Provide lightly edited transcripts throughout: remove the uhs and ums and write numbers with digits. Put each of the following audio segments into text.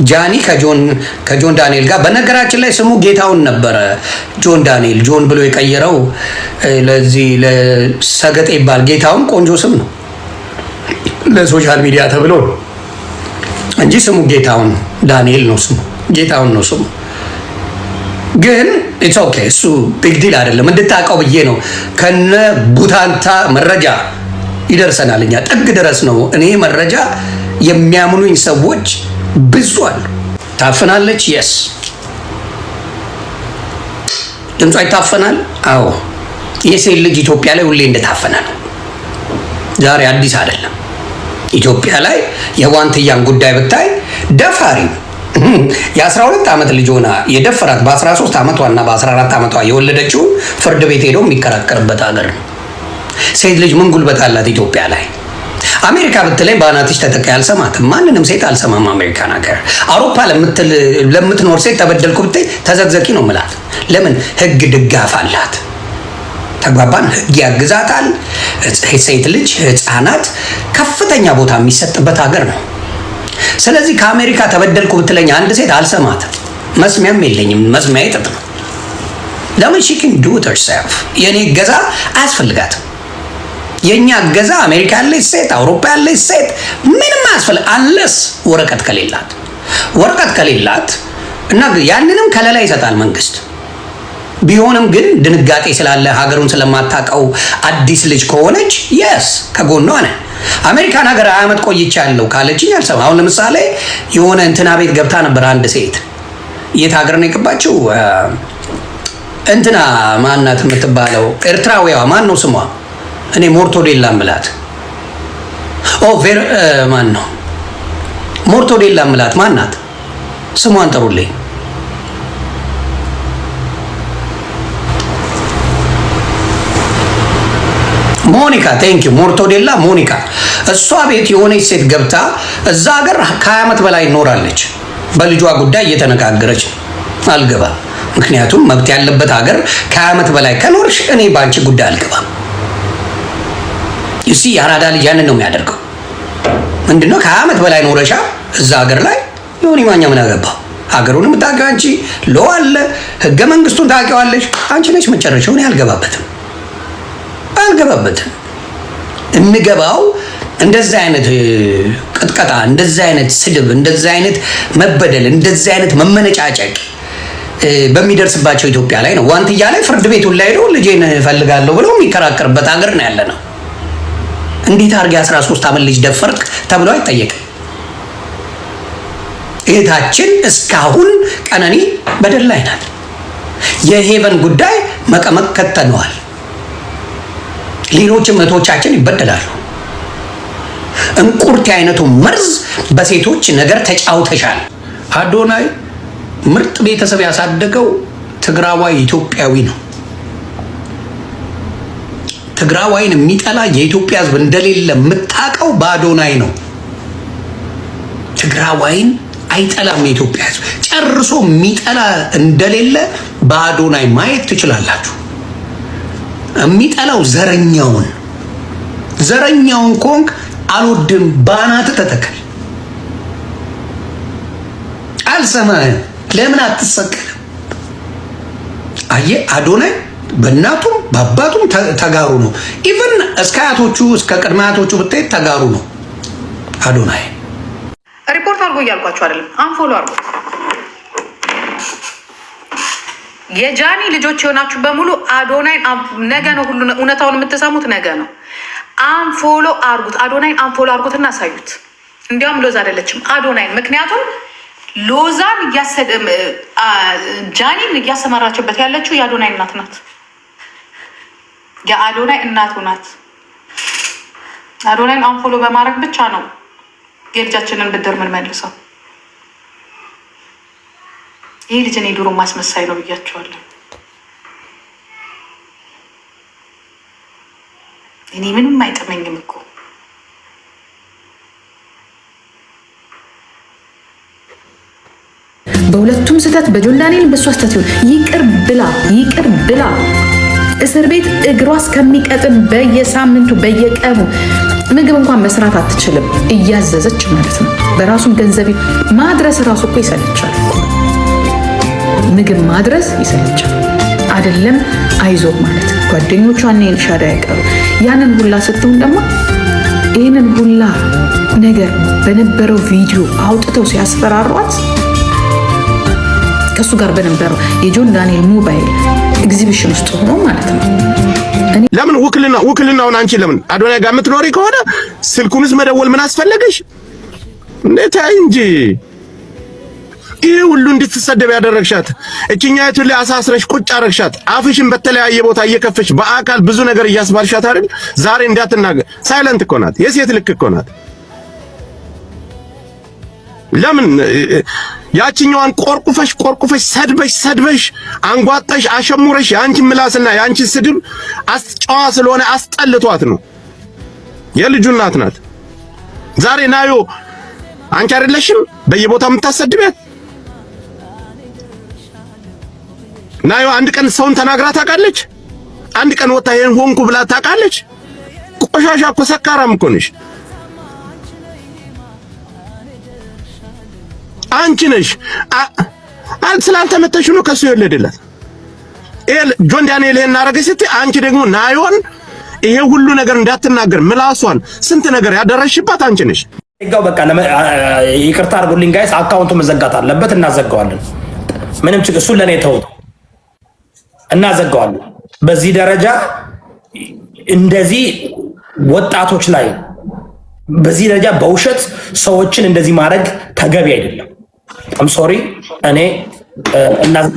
ጃኒ ከጆን ዳንኤል ጋር በነገራችን ላይ ስሙ ጌታውን ነበረ። ጆን ዳንኤል ጆን ብሎ የቀየረው ለዚህ ለሰገጤ ይባል። ጌታውን ቆንጆ ስም ነው ለሶሻል ሚዲያ ተብሎ እንጂ ስሙ ጌታውን ዳንኤል ነው። ስሙ ጌታውን ነው ስሙ። ግን ኢትስ ኦኬ እሱ ቢግ ዲል አይደለም። እንድታውቀው ብዬ ነው። ከነ ቡታንታ መረጃ ይደርሰናል። እኛ ጥግ ድረስ ነው። እኔ መረጃ የሚያምኑኝ ሰዎች ብዙ አሉ። ታፍናለች። የስ ድምጿ ይታፈናል። አዎ የሴት ልጅ ኢትዮጵያ ላይ ሁሌ እንደታፈነ ነው። ዛሬ አዲስ አይደለም። ኢትዮጵያ ላይ የዋንትያን ጉዳይ ብታይ ደፋሪ የ12 ዓመት ልጅ ሆና የደፈራት በ13 ዓመቷና በ14 ዓመቷ የወለደችው ፍርድ ቤት ሄዶ የሚከራከርበት ሀገር ነው። ሴት ልጅ ምን ጉልበት አላት ኢትዮጵያ ላይ? አሜሪካ ብትለኝ በአናትሽ ተጠቃ አልሰማትም። ማንንም ሴት አልሰማም። አሜሪካ ነገር አውሮፓ ለምትኖር ሴት ተበደልኩ ብትይ ተዘግዘቂ ነው ምላት። ለምን? ህግ ድጋፍ አላት። ተግባባን? ህግ ያግዛታል። ሴት ልጅ ህፃናት ከፍተኛ ቦታ የሚሰጥበት ሀገር ነው። ስለዚህ ከአሜሪካ ተበደልኩ ብትለኝ አንድ ሴት አልሰማትም። መስሚያም የለኝም። መስሚያ ይጥጥ ነው። ለምን? she can do it herself። የኔ እገዛ አያስፈልጋትም። የኛ እገዛ አሜሪካ ያለች ሴት አውሮፓ ያለች ሴት ምንም አያስፈልግ አንለስ ወረቀት ከሌላት እና ያንንም ከለላ ይሰጣል መንግስት። ቢሆንም ግን ድንጋጤ ስላለ ሀገሩን ስለማታውቀው አዲስ ልጅ ከሆነች የስ ከጎኗ ነን። አሜሪካን ሀገር 20 ዓመት ቆይቻለሁ ካለችኝ አልሰማም። አሁን ለምሳሌ የሆነ እንትና ቤት ገብታ ነበር አንድ ሴት። የት ሀገር ነው የገባችው? እንትና ማናት የምትባለው ኤርትራዊዋ ማን ነው ስሟ? እኔ ሞርቶዴላ ምላት ማን ነው ሞርቶዴላ ምላት ማናት? ስሟን ጠሩልኝ። ሞኒካ ቴንክ ዩ ሞርቶዴላ ሞኒካ። እሷ ቤት የሆነች ሴት ገብታ እዛ ሀገር ከ20 ዓመት በላይ ኖራለች። በልጇ ጉዳይ እየተነጋገረች አልገባም። ምክንያቱም መብት ያለበት ሀገር ከ20 ዓመት በላይ ከኖርሽ እኔ በአንቺ ጉዳይ አልገባም። ይሲ ያራዳ ልጅ ያንን ነው የሚያደርገው። ምንድነው ከ20 ዓመት በላይ ኖረሻ እዛ ሀገር ላይ የሆነ ማኛ ምን አገባው? ሀገሩንም ታውቂው አንቺ፣ ሎ አለ ህገ መንግስቱን ታውቂዋለሽ አንቺ ነሽ። መጨረሻውን አልገባበትም። እንገባው እንደዛ አይነት ቅጥቀጣ፣ እንደዛ አይነት ስድብ፣ እንደዛ አይነት መበደል፣ እንደዛ አይነት መመነጫጨቅ በሚደርስባቸው ኢትዮጵያ ላይ ነው። ዋንትያ ላይ ፍርድ ቤቱን ላይ ሄዶ ልጄን እፈልጋለሁ ብለው የሚከራከርበት ሀገር ነው ያለ ነው። እንዴት አድርጌ 13 ዓመት ልጅ ደፈርክ ተብሎ አይጠየቅም። እህታችን እስካሁን ቀነኒ በደል ላይ ናት። የሄቨን ጉዳይ መቀመቅ ከተነዋል። ሌሎችም እህቶቻችን ይበደላሉ። እንቁርት አይነቱ መርዝ በሴቶች ነገር ተጫውተሻል። አዶናይ ምርጥ ቤተሰብ ያሳደገው ትግራዋይ ኢትዮጵያዊ ነው። ትግራዋይን የሚጠላ የኢትዮጵያ ሕዝብ እንደሌለ የምታውቀው በአዶናይ ነው። ትግራዋይን አይጠላም የኢትዮጵያ ሕዝብ ጨርሶ የሚጠላ እንደሌለ በአዶናይ ማየት ትችላላችሁ። የሚጠላው ዘረኛውን ኮንክ አልወድም ባናት ተተከል። አልሰማህም። ለምን አትሰቀልም? አየህ አዶናይ በእናቱም በአባቱም ተጋሩ ነው። ኢቭን እስከ አያቶቹ እስከ ቅድመ አያቶቹ ብትሄድ ተጋሩ ነው አዶናይ። ሪፖርት አድርጎ እያልኳቸው አይደለም፣ አንፎሎ አድርጎ። የጃኒ ልጆች የሆናችሁ በሙሉ አዶናይን ነገ ነው ሁሉ እውነታውን የምትሰሙት ነገ ነው። አንፎሎ አድርጉት፣ አዶናይን አንፎሎ አድርጉትና አሳዩት። እንዲያውም ሎዛ አይደለችም አዶናይን። ምክንያቱም ሎዛን ጃኒን እያሰማራችበት ያለችው የአዶናይ እናት ናት። የአዶናይ እናቱ ናት። አዶናይን አንፎሎ በማድረግ ብቻ ነው የልጃችንን ብድር ምን መልሰው። ይህ ልጅ እኔ ድሮ ማስመሳይ ነው ብያቸዋለሁ። እኔ ምንም አይጠመኝም እኮ በሁለቱም ስህተት በጆን ዳንኤል በሷ ስህተት ይሁን ይቅር ብላ እስር ቤት እግሯ እስከሚቀጥን በየሳምንቱ በየቀኑ ምግብ እንኳን መስራት አትችልም፣ እያዘዘች ማለት ነው። በራሱም ገንዘብ ማድረስ ራሱ እኮ ይሰለቻል። ምግብ ማድረስ ይሰለቻል አይደለም? አይዞ ማለት ጓደኞቿን ሻዳ ያቀሩ ያንን ሁላ ስትሆን ደግሞ ይህንን ሁላ ነገር በነበረው ቪዲዮ አውጥተው ሲያስፈራሯት ከሱ ጋር በነበረው የጆን ዳንኤል ሞባይል ኤግዚቢሽን ውስጥ ሆኖ ማለት ነው። ለምን ውክልናውን አንቺ ለምን አዶናይ ጋር የምትኖሪ ከሆነ ስልኩንስ መደወል ምን አስፈለገሽ? እንዴት እንጂ ይሄ ሁሉ እንድትሰደብ ያደረግሻት እቺኛይቱ ላይ አሳስረሽ ቁጭ አረግሻት። አፍሽን በተለያየ ቦታ እየከፈሽ በአካል ብዙ ነገር እያስባልሻት አይደል? ዛሬ እንዳትናገር ሳይለንት እኮ ናት። የሴት ልክ እኮ ናት። ለምን ያቺኛዋን ቆርቁፈሽ ሰድበሽ አንጓጠሽ አሸሙረሽ የአንቺ ምላስና የአንቺ ስድብ አስጨዋ ስለሆነ አስጠልቷት ነው። የልጁ እናት ናት። ዛሬ ናዮ አንቺ አይደለሽም በየቦታው የምታሰድቢያት? ናዮ አንድ ቀን ሰውን ተናግራ ታውቃለች? አንድ ቀን ወጣ ይሄን ሆንኩ ብላ ታውቃለች? ቆሻሻ እኮ ሰካራም እኮ ነሽ አንቺ ነሽ። ስላልተመተሽ ነው ከሱ የወለደላት። ጆን ዳንኤል ይሄን አረገ ስትይ አንቺ ደግሞ ናዮን ይሄ ሁሉ ነገር እንዳትናገር ምላሷን ስንት ነገር ያደረሽባት አንቺ ነሽ። ይጋው በቃ ይቅርታ አድርጉልኝ ጋይስ፣ አካውንቱ መዘጋት አለበት። እናዘጋዋለን። ምንም ችግር እሱ ለኔ ተውት፣ እናዘጋዋለን። በዚህ ደረጃ እንደዚህ ወጣቶች ላይ በዚህ ደረጃ በውሸት ሰዎችን እንደዚህ ማድረግ ተገቢ አይደለም። ሶሪ እኔ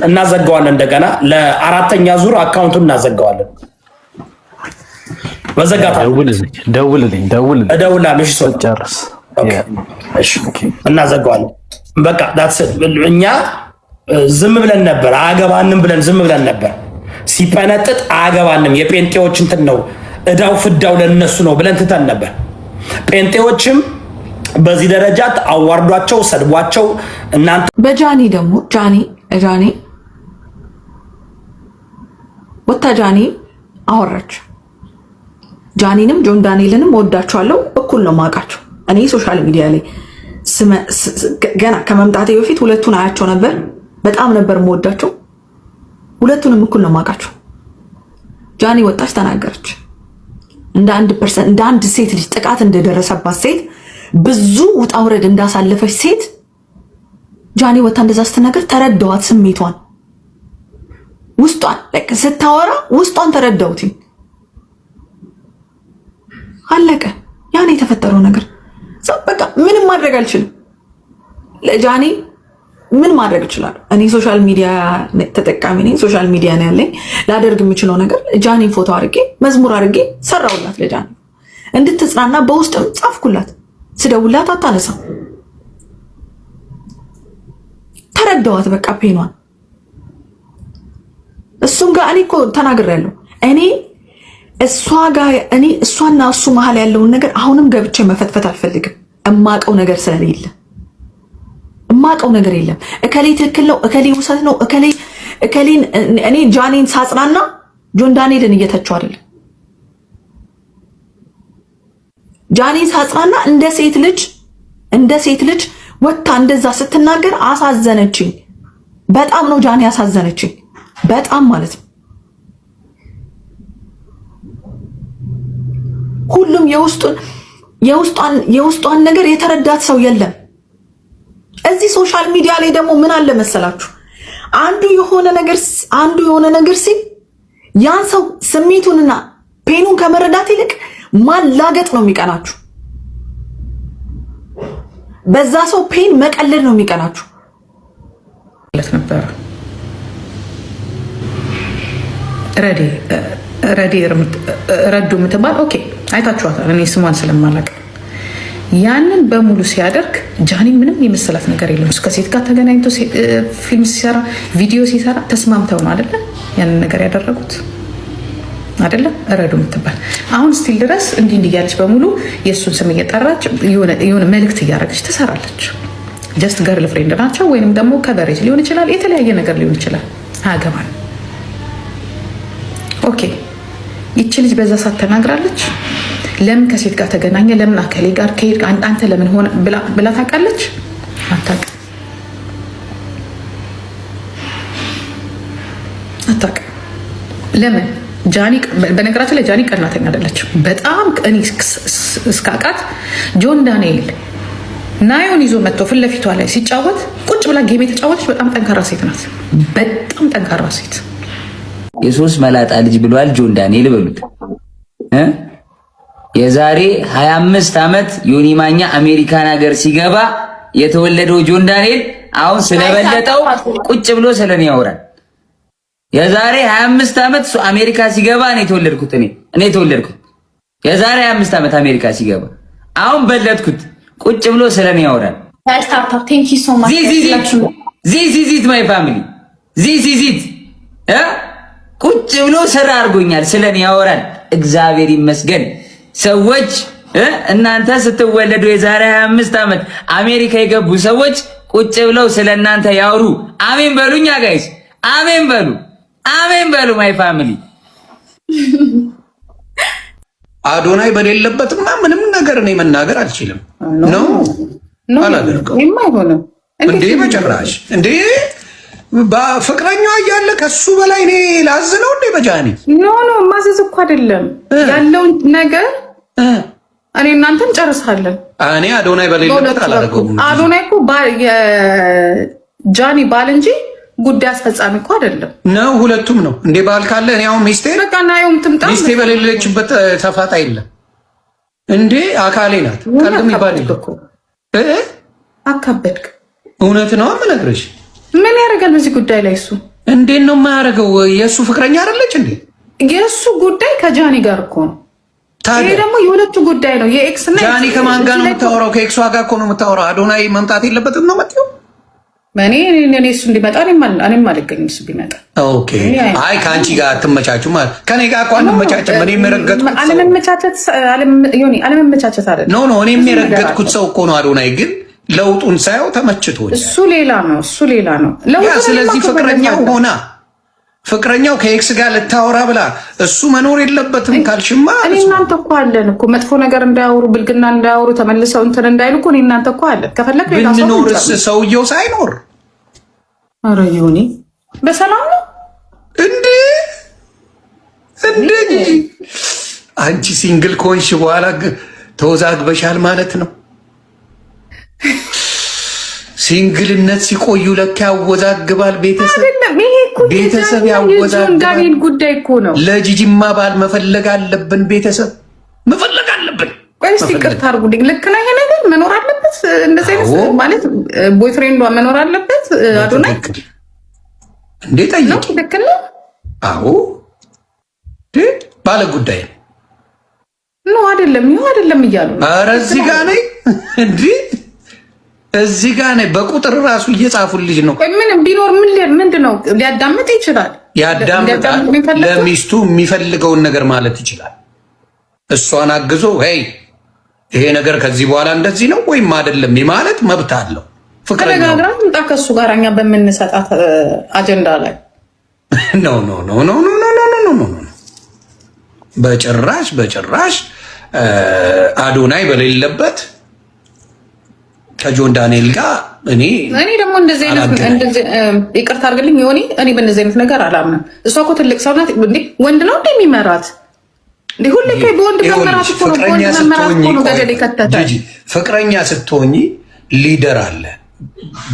እናዘጋዋለን። እንደገና ለአራተኛ ዙር አካውንቱን እናዘጋዋለን። መዘጋት ደውልልኝ። እደውላለሁ። እሺ ሰው ጨርስ። እሺ እናዘጋዋለን። በቃ ዳትስ እኛ ዝም ብለን ነበር፣ አያገባንም ብለን ዝም ብለን ነበር። ሲፈነጥጥ አያገባንም፣ የጴንጤዎች እንትን ነው፣ እዳው ፍዳው ለነሱ ነው ብለን ትተን ነበር። ጴንጤዎችም በዚህ ደረጃ አዋርዷቸው፣ ሰድቧቸው እናንተ በጃኒ ደግሞ ጃኒ ወታ ጃኒ አወራች። ጃኒንም ጆን ዳንኤልንም ወዳቸዋለሁ፣ እኩል ነው ማውቃቸው። እኔ ሶሻል ሚዲያ ላይ ገና ከመምጣቴ በፊት ሁለቱን አያቸው ነበር፣ በጣም ነበር የምወዳቸው። ሁለቱንም እኩል ነው ማውቃቸው። ጃኒ ወጣች ተናገረች። እንደ አንድ ሴት ልጅ ጥቃት እንደደረሰባት ሴት ብዙ ውጣ ውረድ እንዳሳለፈች ሴት ጃኒ ወጣ እንደዛ ስትናገር ተረዳዋት። ስሜቷን ውስጧን ስታወራ ውስጧን ተረዳውት። አለቀ። ያን የተፈጠረው ነገር በቃ ምንም ማድረግ አልችልም። ለጃኒ ምን ማድረግ ይችላል? እኔ ሶሻል ሚዲያ ተጠቃሚ ነኝ። ሶሻል ሚዲያ ነው ያለኝ። ላደርግ የምችለው ነገር ጃኒን ፎቶ አድርጌ መዝሙር አድርጌ ሰራውላት። ለጃኒ እንድትጽናና በውስጥም ጻፍኩላት። ስደውላት አታነሳም። ተረዳዋት በቃ ፔኗን። እሱም ጋር እኔ እኮ ተናግሬያለሁ። እሷና እሱ መሀል ያለውን ነገር አሁንም ገብቼ መፈትፈት አልፈልግም። እማቀው ነገር ስለሌለ እማቀው ነገር የለም። እከሌ ትክክል ነው፣ እከሌ ውሰት ነው፣ እከሌን እኔ ጃኒን ሳጽናና ጆን ዳንኤልን እየተቸው አይደለም። ጃኒን ሳጽናና እንደ ሴት ልጅ ወታ እንደዛ ስትናገር አሳዘነችኝ። በጣም ነው ጃኒ አሳዘነችኝ። በጣም ማለት ነው። ሁሉም የውስጧን ነገር የተረዳት ሰው የለም። እዚህ ሶሻል ሚዲያ ላይ ደግሞ ምን አለ መሰላችሁ? አንዱ የሆነ ነገር ሲል ያን ሰው ስሜቱንና ፔኑን ከመረዳት ይልቅ ማላገጥ ነው የሚቀናችሁ። በዛ ሰው ፔን መቀለድ ነው የሚቀናችሁ። ረዱ የምትባል ኦኬ፣ አይታችኋታል። እኔ ስሟን ስለማላውቅ ያንን በሙሉ ሲያደርግ ጃኒ ምንም የመሰላት ነገር የለም። ከሴት ጋር ተገናኝቶ ፊልም ሲሰራ ቪዲዮ ሲሰራ ተስማምተው ነው አይደለ ያንን ነገር ያደረጉት አይደለም። ረዱ የምትባል አሁን ስቲል ድረስ እንዲህ እያለች በሙሉ የእሱን ስም እየጠራች የሆነ መልእክት እያደረገች ትሰራለች። ጀስት ገርል ፍሬንድ ናቸው፣ ወይንም ደግሞ ከቨሬጅ ሊሆን ይችላል፣ የተለያየ ነገር ሊሆን ይችላል። አያገባን። ኦኬ ይቺ ልጅ በዛ ሰዓት ተናግራለች። ለምን ከሴት ጋር ተገናኘ? ለምን አከሌ ጋር ከሄድ አንተ ለምን ሆነ ብላ ታውቃለች? አታውቅም። ለምን? ጃኒ በነገራችን ላይ ጃኒ ቀናተኛ አይደለችም። በጣም እኔ እስካቃት ጆን ዳንኤል ናዮን ይዞ መጥቶ ፊት ለፊቷ ላይ ሲጫወት ቁጭ ብላ ጌም የተጫወተች በጣም ጠንካራ ሴት ናት። በጣም ጠንካራ ሴት። የሶስት መላጣ ልጅ ብሏል ጆን ዳንኤል በሉት። የዛሬ 25 ዓመት ዮኒ ማኛ አሜሪካን ሀገር ሲገባ የተወለደው ጆን ዳንኤል አሁን ስለበለጠው ቁጭ ብሎ ስለኔ ያወራል። የዛሬ 25 ዓመት አሜሪካ ሲገባ እኔ የተወለድኩት የዛሬ 25 ዓመት አሜሪካ ሲገባ አሁን በለጥኩት። ቁጭ ብሎ ስለኔ ያወራል። ዚት ማይ ፋሚሊ ዚት ቁጭ ብሎ ስራ አድርጎኛል። ስለኔ ያወራል። እግዚአብሔር ይመስገን። ሰዎች እናንተ ስትወለዱ የዛሬ 25 ዓመት አሜሪካ የገቡ ሰዎች ቁጭ ብለው ስለናንተ ያወሩ። አሜን በሉኛ ጋይስ፣ አሜን በሉ፣ አሜን በሉ ማይ ፋሚሊ። አዶናይ በሌለበትማ ምንም ነገር እኔ መናገር አልችልም። ነው አላደርገው እንዴ በጭራሽ እንዴ። በፍቅረኛዋ እያለ ከሱ በላይ እኔ ላዝነው እንዴ? በጃኒ ኖ ማዘዝ እኮ አይደለም ያለውን ነገር እኔ እናንተን ጨርሳለን። እኔ አዶናይ በሌለበት አላደርገውም። አዶናይ እኮ የጃኒ ባል እንጂ ጉዳይ አስፈጻሚ እኮ አይደለም። ነው ሁለቱም ነው እንዴ? ባል ካለ እኔ አሁን ሚስቴ በቃ ናየውም ትምጣ። ሚስቴ በሌለችበት ተፋታ የለም እንዴ? አካሌ ናት። ቀልድ የሚባል እኮ አካበድክ። እውነት ነው የምነግርሽ። ምን ያደርጋል በዚህ ጉዳይ ላይ? እሱ እንዴት ነው የማያደርገው? የእሱ ፍቅረኛ አይደለች እንዴ? የእሱ ጉዳይ ከጃኒ ጋር እኮ ነው። ይሄ ደግሞ የሁለቱ ጉዳይ ነው። የኤክስ እና ጃኒ ከማን ጋር ነው የምታወራው? ከኤክሷ ጋር እኮ ነው የምታወራው። አዶናይ መምጣት የለበትም ነው የምትይው? እኔ እሱ እንዲመጣ እኔም አልገኝም። እሱ ቢመጣ ኦኬ። አይ ከአንቺ ጋር አትመቻቹ ማለት ከኔ ጋር እኮ አንመቻችም። እኔ የረገጥኩት አለመመቻቸት አይደለም። ኖ እኔ የረገጥኩት ሰው እኮ ነው አዶናይ። ግን ለውጡን ሳየው ተመችቶኛል። እሱ ሌላ ነው። ስለዚህ ፍቅረኛው ከኤክስ ጋር ልታወራ ብላ እሱ መኖር የለበትም ካልሽማ፣ እኔ እናንተ እኮ አለን እኮ መጥፎ ነገር እንዳያወሩ ብልግና እንዳያወሩ ተመልሰው እንትን እንዳይሉ እኮ እኔ እናንተ እኮ አለን። ከፈለክ ሌላ ሰው ብንኖርስ ሰውየው ሳይኖር ኧረ ይሁኔ በሰላም ነው እንዴ? አንቺ ሲንግል ከሆንሽ በኋላ ተወዛግበሻል ማለት ነው። ሲንግልነት ሲቆዩ ለካ ያወዛግባል። ቤተሰብ ያወዛግባል። ጉዳይ እኮ ነው። ለጂጂማ ባል መፈለግ አለብን። ቤተሰብ መፈለግ አለብን። እስቲ ይቅርታ አድርጉልኝ። ልክ ነው ይሄ ነገር መኖር አለበት። እንደዚህ አይነት ማለት ቦይፍሬንዷ መኖር አለበት። አዶናይ እንዴ ጠይቂ። ልክ ነው። አዎ ባለ ጉዳይ ነው አይደለም? ይሄ አይደለም እያሉ ነው። ኧረ እዚህ ጋር ነኝ እንዴ እዚህ ጋር ነኝ። በቁጥር ራሱ እየጻፉልሽ ነው። ምንም ቢኖር ምንድነው ሊያዳምጥ ይችላል። ያዳምጣል። ለሚስቱ የሚፈልገውን ነገር ማለት ይችላል። እሷን አግዞ ይሄ ነገር ከዚህ በኋላ እንደዚህ ነው ወይም አይደለም ማለት መብት አለው። ተነጋግራ ምጣ ከሱ ጋር እኛ በምንሰጣት አጀንዳ ላይ ኖ በጭራሽ አዶናይ በሌለበት ከጆን ዳንኤል ጋር እኔ ደግሞ እንደዚህ አይነት ይቅርታ አድርግልኝ ሆኔ እኔ በእንደዚህ አይነት ነገር አላምንም። እሷ እኮ ትልቅ ሰው ናት። ወንድ ነው እንደሚመራት እንዴ? ሁሌ በወንድ መመራት እኮ ነው። ወንድ መመራት እኮ ነው ገደል የከተተ። ፍቅረኛ ስትሆኚ ሊደር አለ።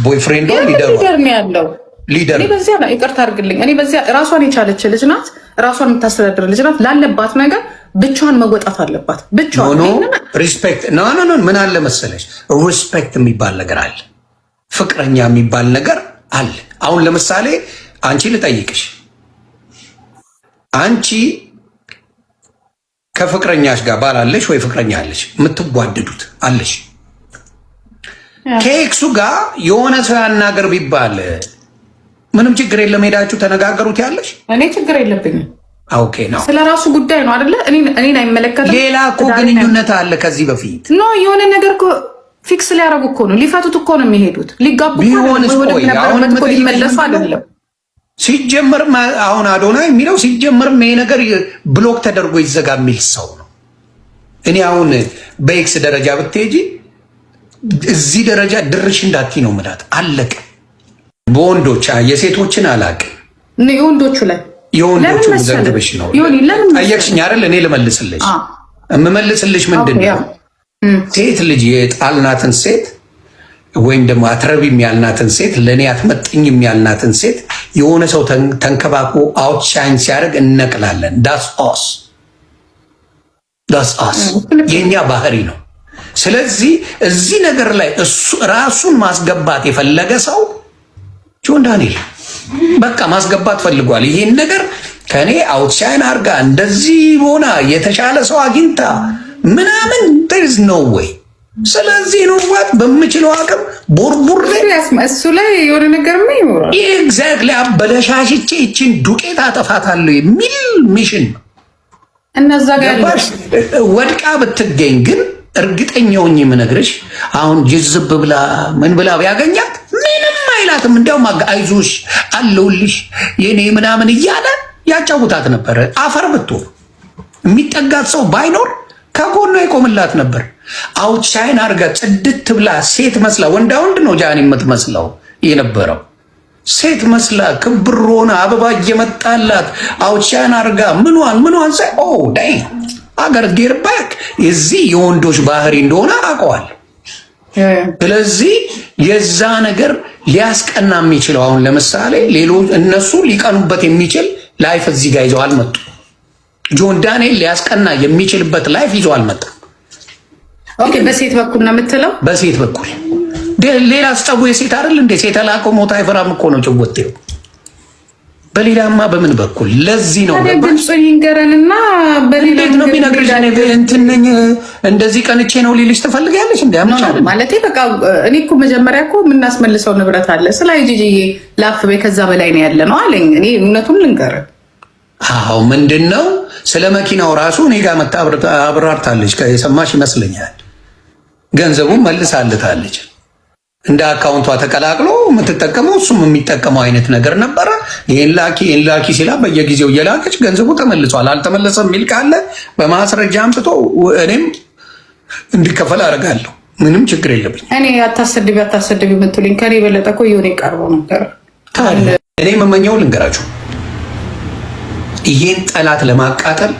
ቦይፍሬንድ ሊደር ነው ያለው። እኔ በዚያ ላይ ይቅርታ አድርግልኝ። እኔ በዚያ ራሷን የቻለች ልጅ ናት። ራሷን የምታስተዳድር ልጅ ናት። ላለባት ነገር ብቻዋን መወጣት አለባት። ብቻዋን ሪስፔክት ምን አለ መሰለሽ፣ ሪስፔክት የሚባል ነገር አለ። ፍቅረኛ የሚባል ነገር አለ። አሁን ለምሳሌ አንቺ ልጠይቅሽ፣ አንቺ ከፍቅረኛሽ ጋር ባላለሽ ወይ ፍቅረኛ አለሽ፣ የምትዋደዱት አለሽ። ከኤክሱ ጋር የሆነ ሰው ያናገር ቢባል ምንም ችግር የለም፣ ሄዳችሁ ተነጋገሩት ያለሽ። እኔ ችግር የለብኝም። ኦኬ ነው። ስለ ራሱ ጉዳይ ነው አይደለ? እኔን አይመለከትም። ሌላ እኮ ግንኙነት አለ ከዚህ በፊት የሆነ ነገር ፊክስ ሊያደርጉ እኮ ነው፣ ሊፈቱት እኮ ነው የሚሄዱት። ሊጋቡ እኮ ሊመለሱ አይደለም። ሲጀመር አሁን አዶናይ የሚለው ሲጀመርም ይሄ ነገር ብሎክ ተደርጎ ይዘጋ የሚል ሰው ነው። እኔ አሁን በኤክስ ደረጃ ብትሄጂ እዚህ ደረጃ ድርሽ እንዳትዪ ነው የምላት። አለቀ። በወንዶች የሴቶችን አላቅም። የወንዶቹ ላይ የወንዶቹ ዘግብሽ ነው ጠየቅሽኝ አይደል? እኔ ልመልስልሽ የምመልስልሽ ምንድን ነው ሴት ልጅ የጣልናትን ሴት ወይም ደግሞ አትረቢም ያልናትን ሴት ለእኔ አትመጥኝም ያልናትን ሴት የሆነ ሰው ተንከባክቦ አውትሻይን ሲያደርግ እነቅላለን። ዳስ አስ የእኛ ባህሪ ነው። ስለዚህ እዚህ ነገር ላይ እሱ ራሱን ማስገባት የፈለገ ሰው ጆን ዳንኤል በቃ ማስገባት ፈልጓል። ይሄን ነገር ከኔ አውትሻይን አርጋ እንደዚህ ሆና የተሻለ ሰው አግኝታ ምናምን there's no way። ስለዚህ ነው ዋት በምችለው አቅም ቦርቡር እሱ ላይ የሆነ ነገር ምን ይኖራል ኤግዛክትሊ አበለሻሽቼ ይችን ዱቄት አጠፋታለሁ የሚል ሚሽን ነው። እነዛ ጋር ወድቃ ብትገኝ ግን እርግጠኛውኝ የምነግርሽ አሁን ጅዝብ ብላ ምን ብላ ቢያገኛት ምንም አይላትም። እንዲያውም አይዞሽ አለውልሽ የኔ ምናምን እያለ ያጫውታት ነበር። አፈር ብትሆን የሚጠጋት ሰው ባይኖር ከጎኗ ይቆምላት ነበር። አውትሻይን አርጋ ጽድት ብላ ሴት መስላ ወንዳ ወንድ ነው ጃኒ የምትመስለው የነበረው ሴት መስላ ክብር ሆና አበባ እየመጣላት አውትሻይን አርጋ ምኗን ሳይ ኦ ዳይ አገር ጌር ባክ የዚህ የወንዶች ባህሪ እንደሆነ አውቀዋል። ስለዚህ የዛ ነገር ሊያስቀና የሚችለው አሁን ለምሳሌ ሌሎች እነሱ ሊቀኑበት የሚችል ላይፍ እዚህ ጋር ይዘው አልመጡ። ጆን ዳንኤል ሊያስቀና የሚችልበት ላይፍ ይዘው አልመጣም። ኦኬ፣ በሴት በኩል ነው የምትለው? በሴት በኩል ሌላ አስጠቡ የሴት አይደል እንደ ሴት ላቀው ሞት አይፈራም እኮ ነው ጭወቴው። በሌላማ በምን በኩል ለዚህ ነው ድምፁን ይንገረንና በሌላ ነው የሚነግርሽ። እንትን ነኝ እንደዚህ ቀንቼ ነው ሊልሽ ትፈልጊያለሽ? እንዲያምቻለ ማለት በቃ እኔ እኮ መጀመሪያ እኮ የምናስመልሰው ንብረት አለ ስላይ ጂጂዬ ላፍ በይ ከዛ በላይ ነው ያለ ነው አለኝ። እኔ እውነቱን ልንገር። አዎ ምንድነው ስለ መኪናው ራሱ እኔ ጋር መታ አብራርታለች። የሰማሽ ይመስለኛል። ገንዘቡን መልሳለታለች። እንደ አካውንቷ ተቀላቅሎ የምትጠቀመው እሱም የሚጠቀመው አይነት ነገር ነበረ። ይህን ላኪ ሲላ በየጊዜው እየላከች ገንዘቡ ተመልሷል። አልተመለሰም የሚል ካለ በማስረጃ አምጥቶ እኔም እንዲከፈል አደርጋለሁ። ምንም ችግር የለብኝ። እኔ አታሰድቢ የምትሉኝ ከኔ የበለጠ እኮ የሆነ የቀርበው ነበር። እኔ የምመኘው ልንገራችሁ፣ ይሄን ጠላት ለማቃጠል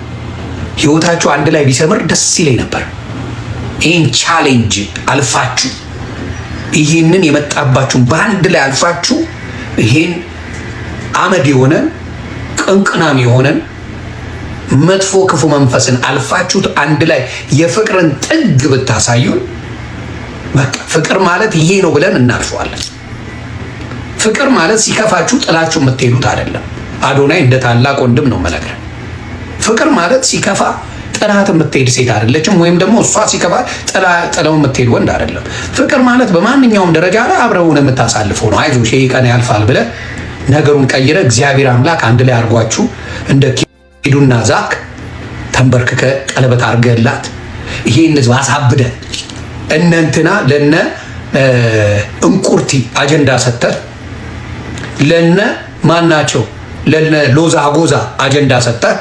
ህይወታችሁ አንድ ላይ ቢሰምር ደስ ይለኝ ነበር። ይህን ቻሌንጅ አልፋችሁ ይህንን የመጣባችሁን በአንድ ላይ አልፋችሁ ይህን አመድ የሆነን ቅንቅናም የሆነን መጥፎ ክፉ መንፈስን አልፋችሁት አንድ ላይ የፍቅርን ጥግ ብታሳዩን፣ በቃ ፍቅር ማለት ይሄ ነው ብለን እናልፈዋለን። ፍቅር ማለት ሲከፋችሁ ጥላችሁ የምትሄዱት አይደለም። አዶናይ እንደ ታላቅ ወንድም ነው የምነግርህ። ፍቅር ማለት ሲከፋ ጥላት የምትሄድ ሴት አይደለችም፣ ወይም ደግሞ እሷ ሲከፋ ጥለው የምትሄድ ወንድ አይደለም። ፍቅር ማለት በማንኛውም ደረጃ ላይ አብረውን የምታሳልፈው ነው። አይዞሽ ይሄ ቀን ያልፋል ብለህ ነገሩን ቀይረ እግዚአብሔር አምላክ አንድ ላይ አድርጓችሁ እንደ ኪዱና ዛክ ተንበርክከ ቀለበት አድርገላት ይሄን ህዝብ አሳብደ እነንትና ለነ እንቁርቲ አጀንዳ ሰተህ ለነ ማናቸው ለነ ሎዛ አጎዛ አጀንዳ ሰተህ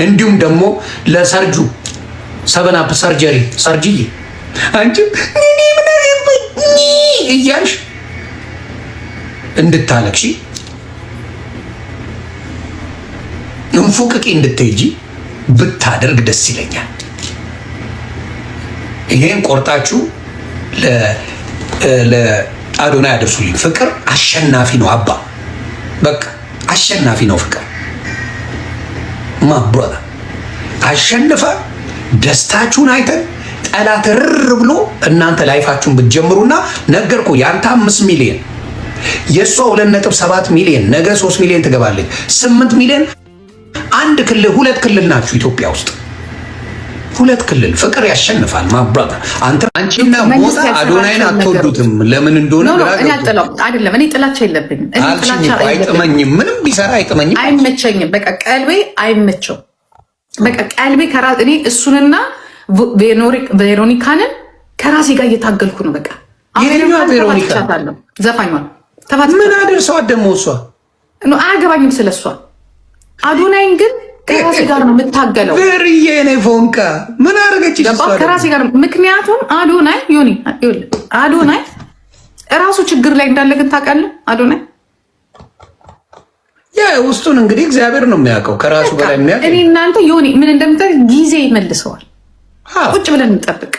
እንዲሁም ደግሞ ለሰርጁ ሰበናፕ ሰርጅዬ አንቺ እያልሽ እንድታለቅሺ እንፉቅቂ እንድትሄጂ ብታደርግ ደስ ይለኛል። ይሄን ቆርጣችሁ ለአዶናይ ያደርሱልኝ። ፍቅር አሸናፊ ነው አባ፣ በቃ አሸናፊ ነው ፍቅር። ማብራታ አሸንፈ ደስታችሁን አይተን ጠላት ርር ብሎ እናንተ ላይፋችሁን ብትጀምሩና ነገርኩ ያንተ 5 ሚሊዮን የሷ 2.7 ሚሊዮን ነገ 3 ሚሊዮን ትገባለች። 8 ሚሊዮን አንድ ክልል 2 ክልል ናችሁ ኢትዮጵያ ውስጥ 2 ክልል። ፍቅር ያሸንፋል ማብራታ። አንቺና ሞታ አዶናይን አትወዱትም ለምን እንደሆነ አይደለም። እኔ ጥላቻ የለብኝም። አይጥመኝም፣ ምንም ቢሰራ አይጥመኝም፣ አይመቸኝም። በቃ ቀልቤ አይመቸው። በቃ ቀልቤ እኔ እሱንና ቬሮኒካንን ከራሴ ጋር እየታገልኩ ነው። በቃ ቬሮኒካ ዘፋኟን ምን አደርሰዋት ደግሞ እሷ አያገባኝም ስለሷ። አዶናይን ግን ከራሴ ጋር ነው የምታገለው። ብርዬ ነው ፎንካ ምን አደረገች? ከራሴ ጋር ምክንያቱም አዶናይ ዮኒ አዶናይ እራሱ ችግር ላይ እንዳለ ግን ታውቃለህ። አዶናይ ያ ውስጡን እንግዲህ እግዚአብሔር ነው የሚያውቀው፣ ከራሱ በላይ የሚያውቀው። እኔ እናንተ ዮኒ ምን እንደምታይ ጊዜ ይመልሰዋል። ቁጭ ብለን እንጠብቅ።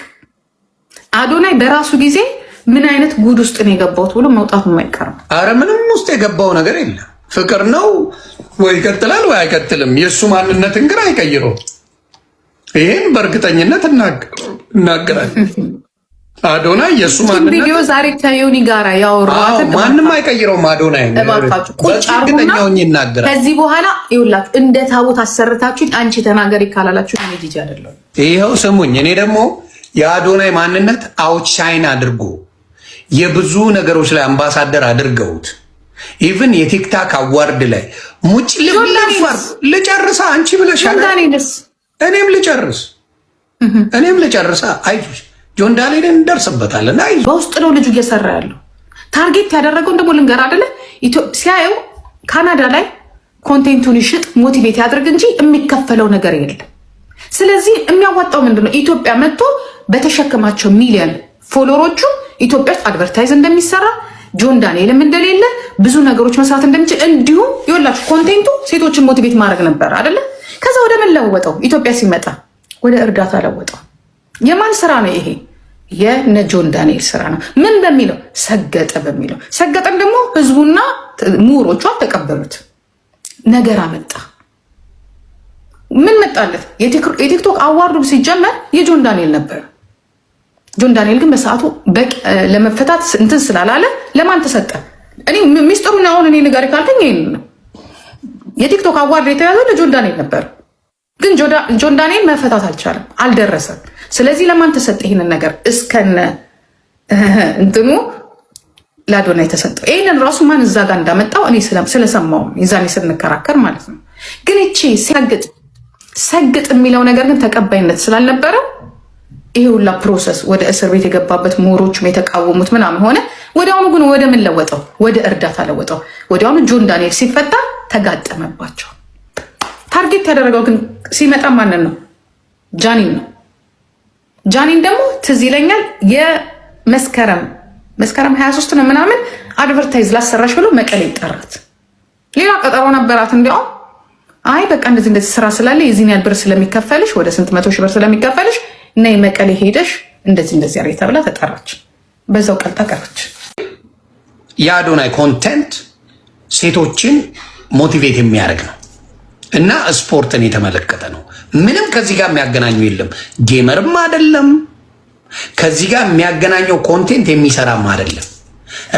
አዶናይ በራሱ ጊዜ ምን አይነት ጉድ ውስጥ ነው የገባሁት ብሎ መውጣቱ የማይቀርም። አረ ምንም ውስጥ የገባው ነገር የለም። ፍቅር ነው ወይ ይቀጥላል ወይ አይቀጥልም። የእሱ ማንነትን ግን አይቀይረው። ይሄን በእርግጠኝነት እናገራለን። አዶናይ የእሱ ማንነት ቪዲዮ ዛሬ ከዮኒ ጋር ያወራሁት ማንም አይቀይረውም። አዶናይ ቁጭ አርጉና ይናገራል። ከዚህ በኋላ ይኸውላችሁ እንደ ታቦት አሰርታችሁኝ አንቺ ተናገሪ ካላላችሁ እኔ ጂጂ አይደለሁም። ይኸው ስሙኝ። እኔ ደግሞ የአዶናይ ማንነት አውትሻይን አድርጎ የብዙ ነገሮች ላይ አምባሳደር አድርገውት ኢቭን የቲክታክ አዋርድ ላይ ሙጭ ልብለፈር ልጨርሳ አንቺ ብለሻል። እኔም ልጨርሳ አይዞሽ ጆን ዳንኤልን እንደርስበታለን። አይ በውስጥ ነው ልጁ እየሰራ ያለው። ታርጌት ያደረገውን ደግሞ ልንገር አይደለ ሲያየው ካናዳ ላይ ኮንቴንቱን ይሽጥ ሞቲቬት ያድርግ እንጂ የሚከፈለው ነገር የለም። ስለዚህ የሚያዋጣው ምንድነው? ኢትዮጵያ መጥቶ በተሸከማቸው ሚሊዮን ፎሎወሮቹ ኢትዮጵያ ውስጥ አድቨርታይዝ እንደሚሰራ ጆን ዳንኤልም እንደሌለ ብዙ ነገሮች መስራት እንደሚችል እንዲሁም ይኸውላችሁ ኮንቴንቱ ሴቶችን ሞቲቬት ማድረግ ነበር አይደለ? ከዛ ወደ ምን ለወጠው? ኢትዮጵያ ሲመጣ ወደ እርዳታ ለወጠው። የማን ስራ ነው ይሄ? የነ ጆን ዳንኤል ስራ ነው። ምን በሚለው ሰገጠ በሚለው ሰገጠን ደግሞ ህዝቡና ምሁሮቹ አልተቀበሉት። ነገር አመጣ። ምን መጣለት? የቲክቶክ አዋርዱ ሲጀመር የጆን ዳንኤል ነበር። ጆን ዳንኤል ግን በሰዓቱ ለመፈታት እንትን ስላላለ ለማን ተሰጠ? እኔ ሚስጥሩን አሁን እኔ ንገሪ ካልከኝ ይሄን ነው። የቲክቶክ አዋርድ የተያዘው ለጆን ዳንኤል ነበር። ግን ጆን ዳንኤል መፈታት አልቻለም፣ አልደረሰም። ስለዚህ ለማን ተሰጠ? ይህንን ነገር እስከነ እንትኑ ለአዶናይ ተሰጠው። ይህንን ራሱ ማን እዛ ጋር እንዳመጣው እኔ ስለሰማው የዛኔ ስንከራከር ማለት ነው። ግን እቺ ሰግጥ የሚለው ነገር ግን ተቀባይነት ስላልነበረው ይሄ ሁላ ፕሮሰስ ወደ እስር ቤት የገባበት ምሁሮቹም የተቃወሙት ምናምን ሆነ። ወዲያውኑ ግን ወደ ምን ለወጠው? ወደ እርዳታ ለወጠው። ወዲያውኑ ጆን ዳንኤል ሲፈታ ተጋጠመባቸው። ታርጌት ያደረገው ግን ሲመጣ ማንን ነው? ጃኒን ነው። ጃኒን ደግሞ ትዝ ይለኛል የመስከረም 23 ነው ምናምን አድቨርታይዝ ላሰራሽ ብሎ መቀሌ ይጠራት። ሌላ ቀጠሮ ነበራት። እንዲያውም አይ በቃ እንደዚህ ስራ ስላለ የዚህን ያህል ብር ስለሚከፈልሽ ወደ ስንት 100 ሺህ ብር ስለሚከፈልሽ ነይ መቀሌ ሄደሽ እንደዚህ አሬ ተብላ ተጠራች። በዛው ቀልጣ ቀረች። የአዶናይ ኮንቴንት ሴቶችን ሞቲቬት የሚያደርግ ነው እና ስፖርትን የተመለከተ ነው። ምንም ከዚህ ጋር የሚያገናኘው የለም። ጌመርም አይደለም። ከዚህ ጋር የሚያገናኘው ኮንቴንት የሚሰራም አይደለም።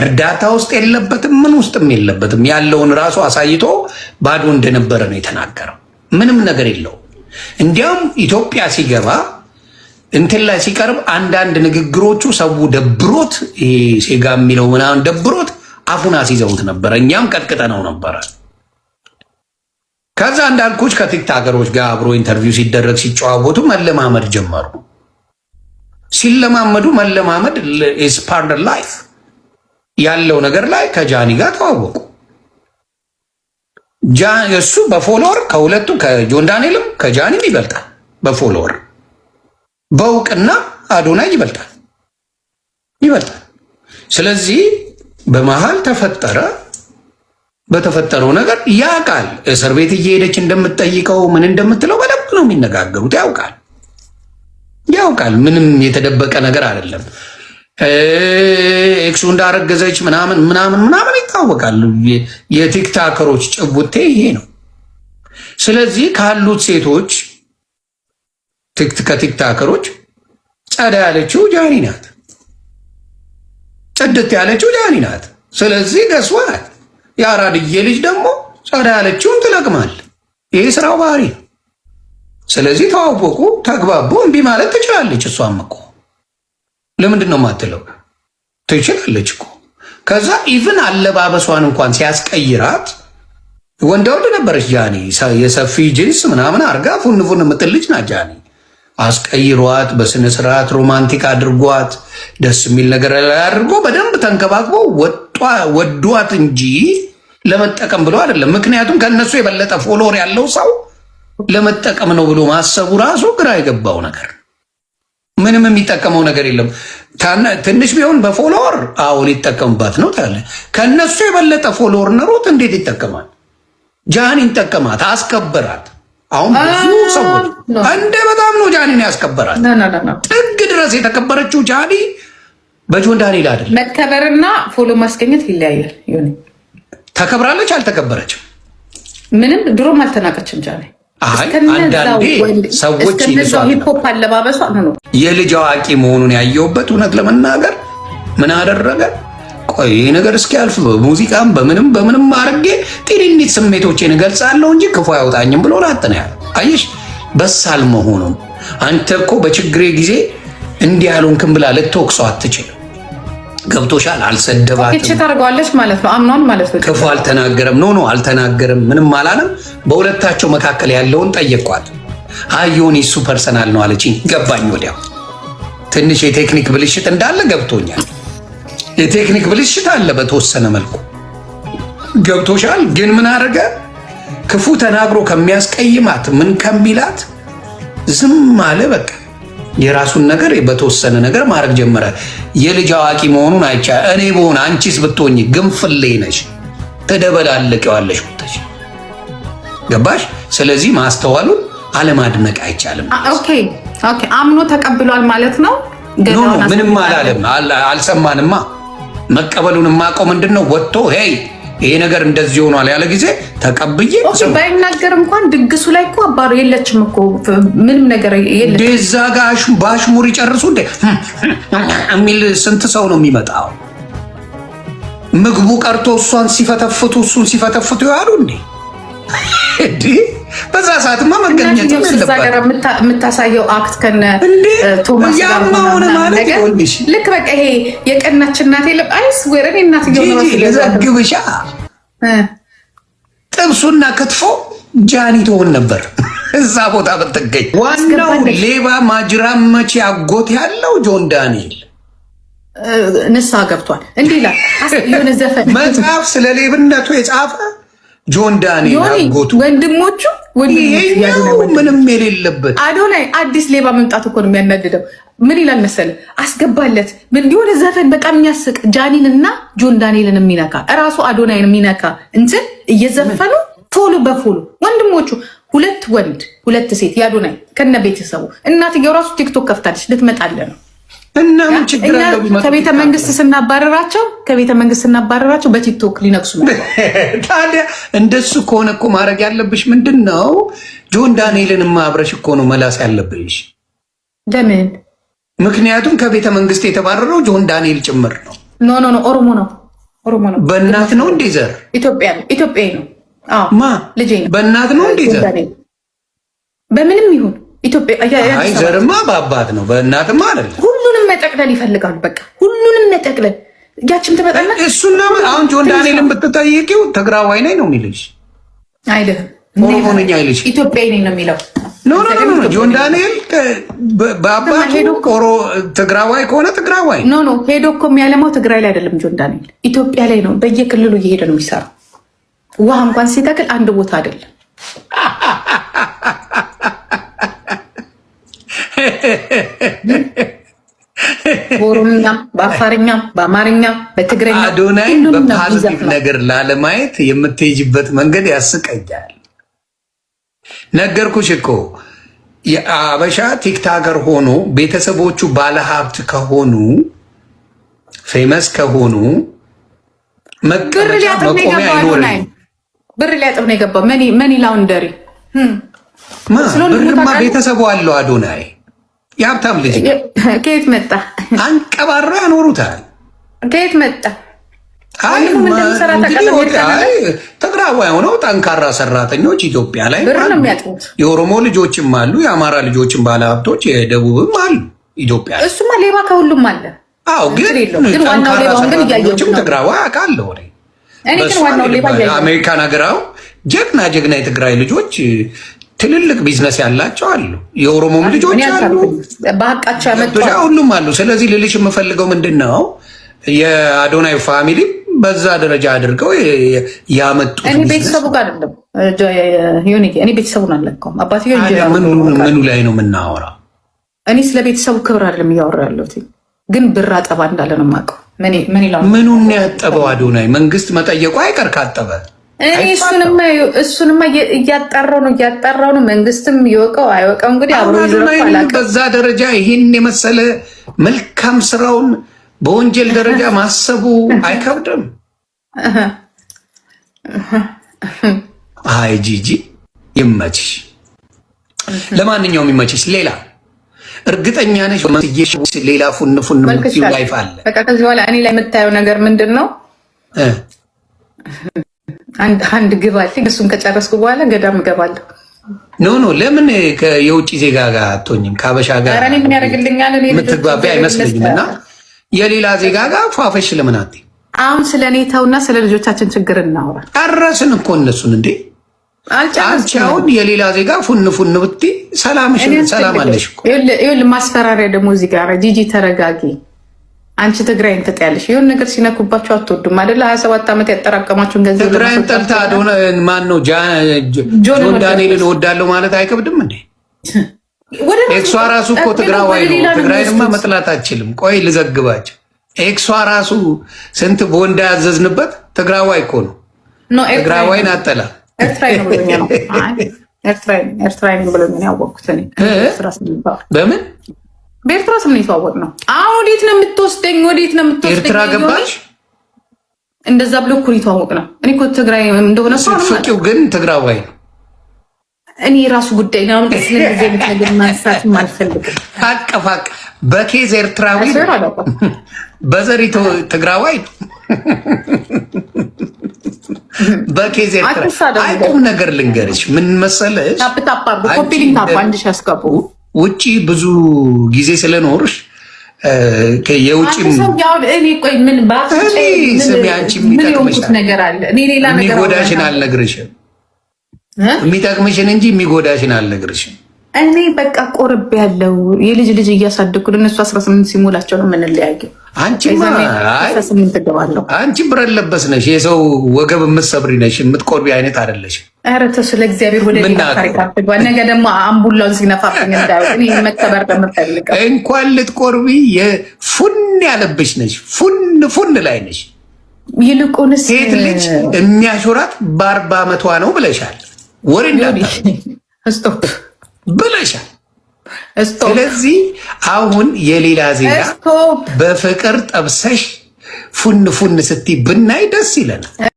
እርዳታ ውስጥ የለበትም። ምን ውስጥም የለበትም። ያለውን ራሱ አሳይቶ ባዶ እንደነበረ ነው የተናገረው። ምንም ነገር የለውም። እንዲያውም ኢትዮጵያ ሲገባ እንትን ላይ ሲቀርብ አንዳንድ ንግግሮቹ ሰው ደብሮት ሴጋ የሚለው ምናምን ደብሮት አፉን አስይዘውት ነበረ። እኛም ቀጥቅጠነው ነበረ። ከዛ እንዳልኩች ከቲክታከሮች ጋር አብሮ ኢንተርቪው ሲደረግ ሲጨዋወቱ መለማመድ ጀመሩ። ሲለማመዱ መለማመድ ኢዝ ፓርት ኦፍ ላይፍ ያለው ነገር ላይ ከጃኒ ጋር ተዋወቁ። እሱ በፎሎወር ከሁለቱ ከጆን ዳንኤልም ከጃኒም ይበልጣል። በፎሎወር በእውቅና አዶናይ ይበልጣል። ስለዚህ በመሃል ተፈጠረ። በተፈጠረው ነገር ያውቃል። እስር ቤት እየሄደች እንደምትጠይቀው ምን እንደምትለው በደንብ ነው የሚነጋገሩት። ያውቃል። ምንም የተደበቀ ነገር አይደለም። ኤክሱ እንዳረገዘች ምናምን ይታወቃል። የቲክታከሮች ጭቡቴ ይሄ ነው። ስለዚህ ካሉት ሴቶች ከቲክታከሮች ጸዳ ያለችው ጃኒ ናት። ጽድት ያለችው ጃኒ ናት። ስለዚህ ገስዋል የአራድዬ ልጅ ደግሞ ጸዳ ያለችውን ትለቅማል። ይሄ ስራው ባህሪ ነው። ስለዚህ ተዋወቁ፣ ተግባቡ። እምቢ ማለት ትችላለች። እሷም እኮ ለምንድን ነው የማትለው? ትችላለች እኮ። ከዛ ኢቭን አለባበሷን እንኳን ሲያስቀይራት ወንድ ነበረች ጃኒ። የሰፊ ጅንስ ምናምን አርጋ ፉን የምትልጅ ናት ጃኒ። አስቀይሯት፣ በስነ ስርዓት ሮማንቲክ አድርጓት፣ ደስ የሚል ነገር ላይ አድርጎ በደንብ ተንከባክቦ ወዷት እንጂ ለመጠቀም ብሎ አይደለም። ምክንያቱም ከነሱ የበለጠ ፎሎወር ያለው ሰው ለመጠቀም ነው ብሎ ማሰቡ ራሱ ግራ የገባው ነገር። ምንም የሚጠቀመው ነገር የለም። ትንሽ ቢሆን በፎሎወር አዎ ሊጠቀምባት ነው ታለ። ከነሱ የበለጠ ፎሎወር ኖሮት እንዴት ይጠቀማል? ጃኒን ጠቀማት፣ አስከበራት። አሁን ብዙ ሰዎች እንደ በጣም ነው ጃኒን ያስከበራት። ጥግ ድረስ የተከበረችው ጃኒ በጆን ዳንኤል አይደለም። መከበርና ፎሎ ማስገኘት ይለያያል። ይሁን ተከብራለች፣ አልተከበረችም። ምንም ድሮም አልተናቀችም ጃኒ። አይ አንዳንዴ ሰዎች ሂፕሆፕ አለባበሷ ነው የልጅ አዋቂ መሆኑን ያየውበት። እውነት ለመናገር ምን አደረገ? ቆይ ይሄ ነገር እስኪያልፍ በሙዚቃም በምንም አድርጌ ጤንነት ስሜቶቼን እገልጻለሁ እንጂ ክፉ አያውጣኝም ብሎ ላጥና ያለ። አየሽ በሳል መሆኑን። አንተ እኮ በችግሬ ጊዜ እንዲህ ያሉንክም ብላ ልትወቅሰው አትችልም። ገብቶሻል? አልሰደባትም። እቺ ታርጓለች ማለት ነው። አምኗል ማለት ነው። ክፉ አልተናገረም። ኖ አልተናገረም። ምንም አላለም። በሁለታቸው መካከል ያለውን ጠየቋት። አዮኒ እሱ ፐርሰናል ነው አለችኝ። ገባኝ። ወዲያው ትንሽ የቴክኒክ ብልሽት እንዳለ ገብቶኛል። የቴክኒክ ብልሽት አለ በተወሰነ መልኩ ገብቶሻል። ግን ምን አደረገ? ክፉ ተናግሮ ከሚያስቀይማት ምን ከሚላት ዝም አለ። በቃ የራሱን ነገር በተወሰነ ነገር ማድረግ ጀመረ። የልጅ አዋቂ መሆኑን አይቻ እኔ በሆነ አንቺስ ብትሆኝ ግንፍሌ ነሽ፣ ትደበላለቂዋለሽ ወጥተሽ። ገባሽ? ስለዚህ ማስተዋሉን አለማድነቅ አይቻልም። ኦኬ አምኖ ተቀብሏል ማለት ነው። ኖ ምንም አላለም። አልሰማንማ። መቀበሉን ማቀው ምንድነው ወጥቶ ሄይ ይሄ ነገር እንደዚህ ሆኗል ያለ ጊዜ ተቀብዬ ባይናገር እንኳን ድግሱ ላይ እኮ አባሩ የለችም እኮ ምንም ነገር የለችም። ደዛ ጋሽ ባሽሙር ይጨርሱ እንደ የሚል ስንት ሰው ነው የሚመጣው? ምግቡ ቀርቶ እሷን ሲፈተፍቱ እሱን ሲፈተፍቱ ያሉ እንዴ በዛ ሰዓትማ መገኘት የምታሳየው አክት ከነ ቶማስ ጋር ማለት ልክ በቃ ይሄ የቀናች እናት የለም አይስ ወረኔ እናት ለዘግብሻ ጥብሱና ክትፎ ጃኒ ትሆን ነበር እዛ ቦታ ብትገኝ። ዋናው ሌባ ማጅራም መቼ አጎት ያለው ጆን ዳንኤል ንስሐ ገብቷል። እንዲህ ይላል የሆነ ዘፈን መጽሐፍ ስለ ሌብነቱ የጻፈ ጆን ዳንኤል አጎቱ ወንድሞቹ ምንም የሌለበት አዶናይ አዲስ ሌባ መምጣት እኮ ነው የሚያናድደው። ምን ይላል መሰለ አስገባለት የሆነ ዘፈን በቃ የሚያስቅ ጃኒን እና ጆን ዳንኤልን የሚነካ እራሱ አዶናይን የሚነካ እንትን እየዘፈኑ ፎሎ በፎሎ ወንድሞቹ ሁለት ወንድ ሁለት ሴት ያዶናይ ከነ ቤተሰቡ እናትየው ራሱ ቲክቶክ ከፍታለች ልትመጣለ ነው። እና ምን ችግር አለው? ከቤተ መንግስት ስናባረራቸው በቲክቶክ ሊነክሱ ነው። ታዲያ እንደሱ ከሆነ እኮ ማድረግ ያለብሽ ምንድን ነው? ጆን ዳንኤልን ማብረሽ እኮ ነው መላስ ያለብሽ። ለምን? ምክንያቱም ከቤተ መንግስት የተባረረው ጆን ዳንኤል ጭምር ነው። ኖ ኦሮሞ ነው። በእናት ነው እንዴ ዘር? ኢትዮጵያዊ ነው። ማ ልጄ ነው። በእናት ነው እንዴ ዘር? በምንም ይሁን አይ ዘርማ በአባት ነው፣ በእናትማ አይደለም። ሁሉንም መጠቅለል ይፈልጋሉ። በቃ ሁሉንም መጠቅለል ያችም ትመጣና እሱና አሁን ጆን ዳንኤልን ብትጠይቂው ትግራዋይ ነኝ ነው የሚልሽ አይደለም። ኦሮሞ ነኝ አይልሽ፣ ኢትዮጵያዊ ነኝ ነው የሚለው። ኖ ጆን ዳንኤል በአባቱ ትግራዋይ ከሆነ ትግራዋይ ኖ ሄዶ እኮ የሚያለማው ትግራይ ላይ አይደለም። ጆን ዳንኤል ኢትዮጵያ ላይ ነው። በየክልሉ እየሄደ ነው የሚሰራው። ውሃ እንኳን ሲተክል አንድ ቦታ አይደለም። በኦሮምኛም በአፋርኛም በአማርኛም በትግረኛ አዶናይ በፖዚቲቭ ነገር ላለማየት የምትሄጅበት መንገድ ያስቀኛል። ነገርኩሽ እኮ የአበሻ ቲክታከር ሆኖ ቤተሰቦቹ ባለሀብት ከሆኑ ፌመስ ከሆኑ መቀመጫ መቆሚያ አይኖርም። ብር ሊያጥብ ነው የገባው። መኒ ላውንደሪ ብርማ ቤተሰቡ አለው። አዶናይ የሀብታም ልጅ ከየት መጣ? አንቀባራ ያኖሩታል። ከየት መጣ? ትግራዋይ ሆነው ጠንካራ ሰራተኞች ኢትዮጵያ ላይ የኦሮሞ ልጆችም አሉ፣ የአማራ ልጆችም ባለሀብቶች የደቡብም አሉ ኢትዮጵያ። እሱማ ሌባ ከሁሉም አለ። አዎ ግን ጠንካራ ሰራተኞችም ትግራዋይ አውቃለሁ። አሜሪካን ሀገራው ጀግና የትግራይ ልጆች ትልልቅ ቢዝነስ ያላቸው አሉ። የኦሮሞም ልጆች አሉ፣ በሀቃቸው ያመጡ ሁሉም አሉ። ስለዚህ ልልሽ የምፈልገው ምንድን ነው የአዶናይ ፋሚሊ በዛ ደረጃ አድርገው ያመጡት እኔ ቤተሰቡ ጋር አይደለም እኔ ቤተሰቡን አልለካውም። አባትዬው ምኑ ላይ ነው የምናወራው? እኔ ስለ ቤተሰቡ ክብር አይደለም እያወራ ያለሁት፣ ግን ብር አጠባ እንዳለ ነው የማውቀው። ምን ይላል? ምኑን ያጠበው አዶናይ? መንግስት መጠየቁ አይቀር ካጠበ እኔ እሱንማ እያጣራው ነው። መንግስትም ይወቀው አይወቀው እንግዲህ አብሮ ይዘራል። በዛ ደረጃ ይህን የመሰለ መልካም ስራውን በወንጀል ደረጃ ማሰቡ አይከብድም? አይ ጂጂ ይመችሽ። ለማንኛውም ይመችሽ። ሌላ እርግጠኛ ነሽ ሌላ ፉን ላይፍ አለ? በቃ ከዚህ በኋላ እኔ ላይ የምታየው ነገር ምንድን ነው? አንድ ግብ አለኝ። እሱን ከጨረስኩ በኋላ ገዳም እገባለሁ። ኖ ለምን የውጭ ዜጋ ጋር አትሆኝም? ከአበሻ ጋር ምን ያደርግልኛል? የምትግባቢ አይመስለኝም። እና የሌላ ዜጋ ጋር ፏፈሽ ለምን አትይ? አሁን ስለ እኔ ተውና ስለ ልጆቻችን ችግር እናውራ። ጨረስን እኮ እነሱን እንዴ። አንቺ አሁን የሌላ ዜጋ ፉን ብትይ ሰላም አለሽ እኮ። ይኸውልህ ማስፈራሪያ ደግሞ እዚህ ጋር ጂጂ ተረጋጊ። አንቺ ትግራይን ትጠያለሽ። የሆነ ነገር ሲነኩባቸው አትወዱም አይደለ? 27 ዓመት ያጠራቀማችሁን ገንዘብ ትግራይን ጠልታ ማን ነው ጆን ዳንኤልን እወዳለሁ ማለት አይከብድም እንዴ? ኤክሷ ራሱ እኮ ትግራዋይ ነው። ትግራይንማ መጥላት አችልም። ቆይ ልዘግባቸው። ኤክሷ ራሱ ስንት ቦንዳ ያዘዝንበት ትግራዋይ እኮ ነው። ትግራዋይን አጠላ ኤርትራዊ ነው ብሎኛል። ኤርትራዊ ነው ብሎኛል ያወቅኩት እኔ። በምን በኤርትራ ስም ነው የተዋወቅነው። አሁን ወዴት ነው የምትወስደኝ? ኤርትራ ገባሽ? እንደዛ ብሎ እኮ የተዋወቅነው። እኔ እኮ ትግራይ እንደሆነ ስትፍቂው ግን ትግራዋይ ነው። እኔ የራሱ ጉዳይ ነው። አሁን ስለዚህ ነገር ማንሳት አልፈልግም። ፋቅ በኬዝ ኤርትራዊ በዘሪቶ ትግራዋይ በኬዝ ኤርትራ አይቁም ነገር ልንገርሽ ምን መሰለሽ፣ ውጪ ብዙ ጊዜ ስለኖርሽ የውጪም የሚጎዳሽን አልነግርሽም። የሚጠቅምሽን እንጂ የሚጎዳሽን አልነግርሽም። እኔ በቃ ቆርቤ ያለው የልጅ እያሳደግኩ እነሱ 18 ሲሞላቸው ነው የምንለያየው። አንቺ ብረት ለበስ ነሽ፣ የሰው ወገብ የምትሰብሪ ነሽ፣ የምትቆርቢ አይነት አይደለሽ። ኧረ ተው ስለ እግዚአብሔር ወደ ነገ ደግሞ አምቡላውን ሲነፋብኝ እንዳይሆን መከበር ከምፈልገው እንኳን ልትቆርቢ ፉን ያለብሽ ነሽ፣ ፉን ላይ ነሽ። ይልቁንስ ሴት ልጅ የሚያሾራት በ40 ዓመቷ ነው ብለሻል። ወሬ ስቶፕ ብለሻል። ስለዚህ አሁን የሌላ ዜጋ በፍቅር ጠብሰሽ ፉን ስትይ ብናይ ደስ ይለናል።